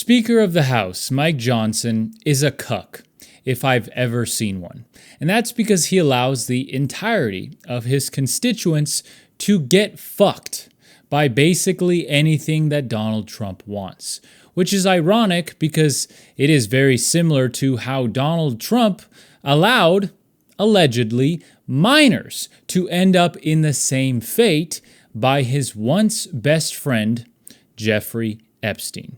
Speaker of the House, Mike Johnson, is a cuck, if I've ever seen one. And that's because he allows the entirety of his constituents to get fucked by basically anything that Donald Trump wants. Which is ironic because it is very similar to how Donald Trump allowed, allegedly, minors to end up in the same fate by his once best friend, Jeffrey Epstein.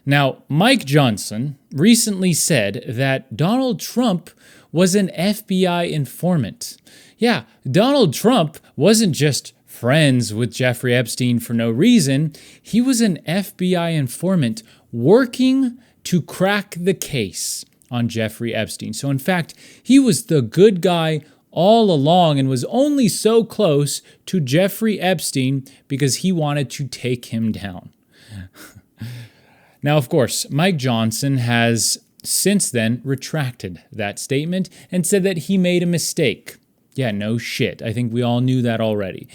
Now, Mike Johnson recently said that Donald Trump was an FBI informant. Yeah, Donald Trump wasn't just friends with Jeffrey Epstein for no reason. He was an FBI informant working to crack the case on Jeffrey Epstein. So in fact, he was the good guy all along and was only so close to Jeffrey Epstein because he wanted to take him down. Now, of course, Mike Johnson has since then retracted that statement and said that he made a mistake. Yeah, no shit. I think we all knew that already.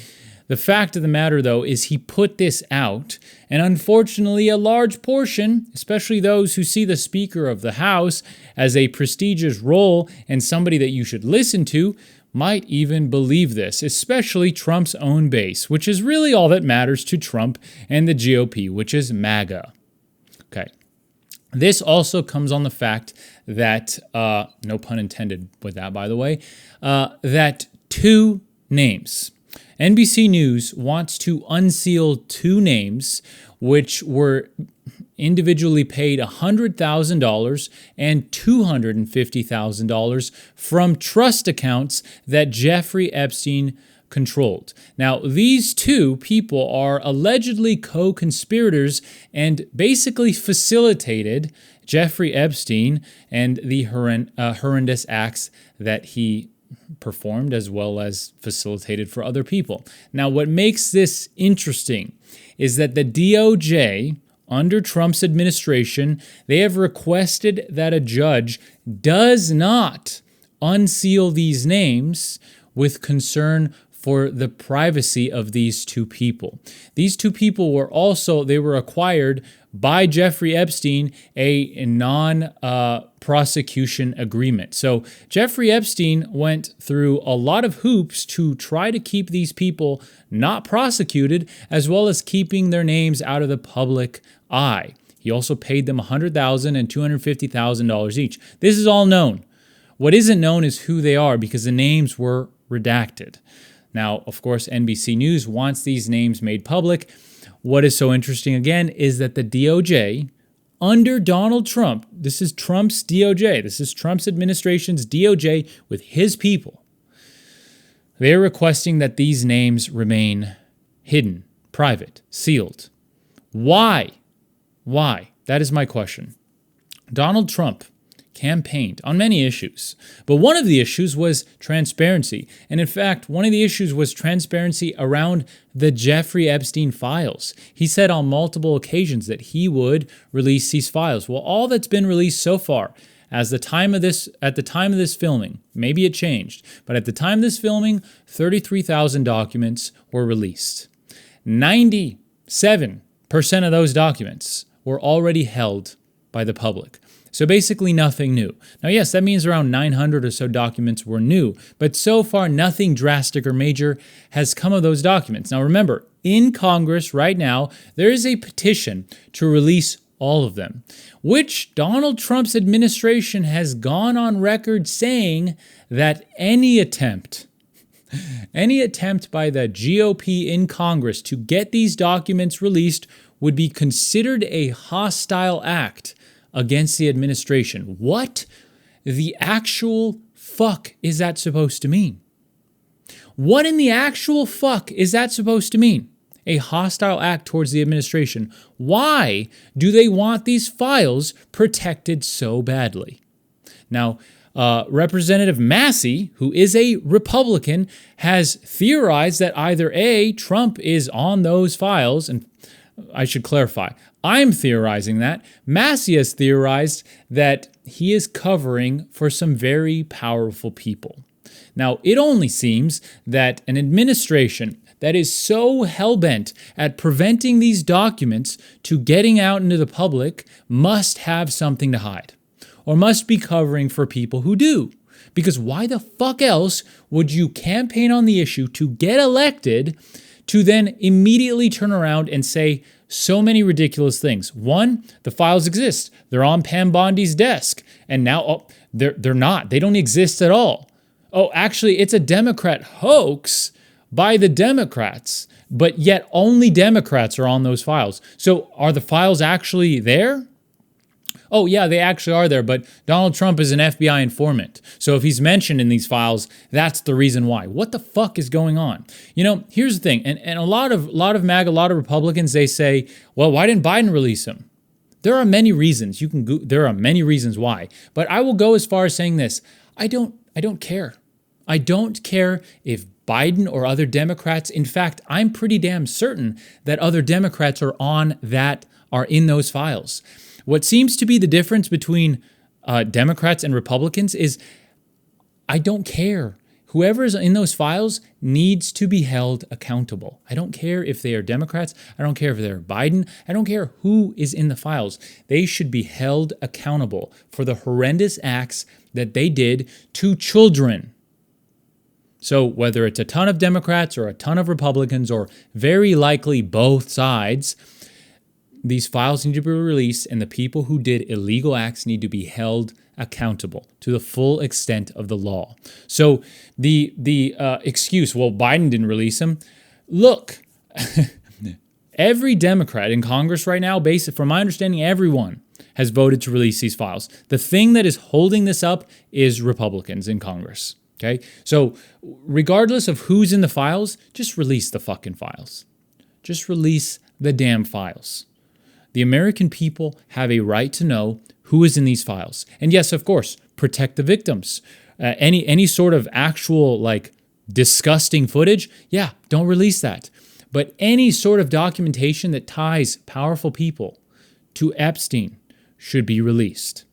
The fact of the matter, though, is he put this out, and unfortunately a large portion, especially those who see the Speaker of the House as a prestigious role and somebody that you should listen to, might even believe this, especially Trump's own base, which is really all that matters to Trump and the GOP, which is MAGA. Okay. This also comes on the fact that, no pun intended with that, by the way, that two names. NBC News wants to unseal two names which were individually paid $100,000 and $250,000 from trust accounts that Jeffrey Epstein controlled. Now, these two people are allegedly co-conspirators and basically facilitated Jeffrey Epstein and the horrendous acts that he performed as well as facilitated for other people. Now, what makes this interesting is that the DOJ, under Trump's administration, they have requested that a judge does not unseal these names with concern for the privacy of these two people. These two people were acquired by Jeffrey Epstein a non-prosecution agreement. So Jeffrey Epstein went through a lot of hoops to try to keep these people not prosecuted, as well as keeping their names out of the public eye. He also paid them $100,000 and $250,000 each. This is all known. What isn't known is who they are because the names were redacted. Now, of course, NBC News wants these names made public. What is so interesting, again, is that the DOJ, under Donald Trump, this is Trump's DOJ, this is Trump's administration's DOJ with his people, they're requesting that these names remain hidden, private, sealed. Why? Why? That is my question. Donald Trump campaigned on many issues, but one of the issues was transparency. And in fact, one of the issues was transparency around the Jeffrey Epstein files. He said on multiple occasions that he would release these files. Well, all that's been released so far, at the time of this filming, maybe it changed, but at the time of this filming, 33,000 documents were released. 97% of those documents were already held by the public. So basically nothing new. Now, yes, that means around 900 or so documents were new, but so far nothing drastic or major has come of those documents. Now, remember, in Congress right now, there is a petition to release all of them, which Donald Trump's administration has gone on record saying that any attempt by the GOP in Congress to get these documents released would be considered a hostile act against the administration. What the actual fuck is that supposed to mean? What in the actual fuck is that supposed to mean? A hostile act towards the administration. Why do they want these files protected so badly? Now, Representative Massey, who is a Republican, has theorized that either A, Trump is on those files, and I should clarify, I'm theorizing that. Massey has theorized that he is covering for some very powerful people. Now, it only seems that an administration that is so hell-bent at preventing these documents to getting out into the public must have something to hide, or must be covering for people who do. Because why the fuck else would you campaign on the issue to get elected to then immediately turn around and say so many ridiculous things? One, the files exist. They're on Pam Bondi's desk. And now, they're not. They don't exist at all. Oh, actually, it's a Democrat hoax by the Democrats. But yet only Democrats are on those files. So are the files actually there? Oh, yeah, they actually are there, but Donald Trump is an FBI informant. So if he's mentioned in these files, that's the reason why. What the fuck is going on? You know, here's the thing, and a lot of MAGA, a lot of Republicans, they say, well, why didn't Biden release him? There are many reasons. There are many reasons why. But I will go as far as saying this. I don't care. I don't care if Biden or other Democrats, in fact, I'm pretty damn certain that other Democrats are in those files. What seems to be the difference between Democrats and Republicans is I don't care. Whoever is in those files needs to be held accountable. I don't care if they are Democrats. I don't care if they're Biden. I don't care who is in the files. They should be held accountable for the horrendous acts that they did to children. So whether it's a ton of Democrats or a ton of Republicans or very likely both sides, these files need to be released, and the people who did illegal acts need to be held accountable to the full extent of the law. So the excuse, well, Biden didn't release him. Look, every Democrat in Congress right now, from my understanding, everyone has voted to release these files. The thing that is holding this up is Republicans in Congress. Okay, so regardless of who's in the files, just release the fucking files. Just release the damn files. The American people have a right to know who is in these files. And yes, of course, protect the victims. Any sort of actual, disgusting footage, yeah, don't release that. But any sort of documentation that ties powerful people to Epstein should be released.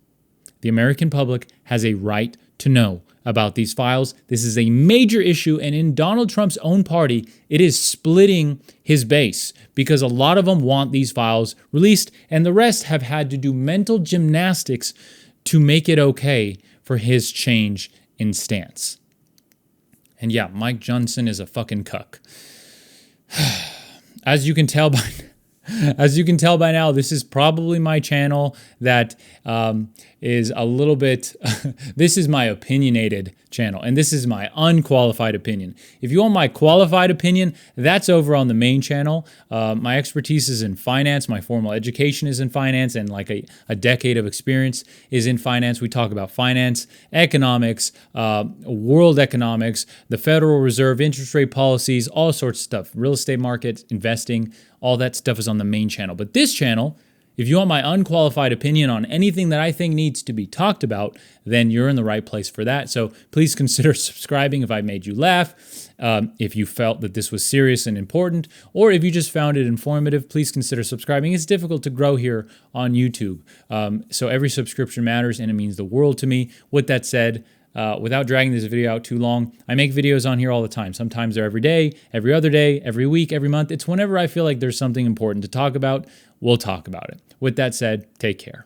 The American public has a right to know about these files. This is a major issue, and in Donald Trump's own party, it is splitting his base because a lot of them want these files released, and the rest have had to do mental gymnastics to make it okay for his change in stance. And yeah, Mike Johnson is a fucking cuck. As you can tell by now, this is probably my channel that is a little bit, this is my opinionated channel, and this is my unqualified opinion. If you want my qualified opinion, that's over on the main channel. My expertise is in finance. My formal education is in finance, and a decade of experience is in finance. We talk about finance, economics, world economics, the Federal Reserve, interest rate policies, all sorts of stuff, real estate market, investing, all that stuff is on the main channel. But this channel, if you want my unqualified opinion on anything that I think needs to be talked about, then you're in the right place for that. So please consider subscribing if I made you laugh, if you felt that this was serious and important, or if you just found it informative, please consider subscribing. It's difficult to grow here on YouTube. So every subscription matters, and it means the world to me. With that said, without dragging this video out too long, I make videos on here all the time. Sometimes they're every day, every other day, every week, every month. It's whenever I feel like there's something important to talk about, we'll talk about it. With that said, take care.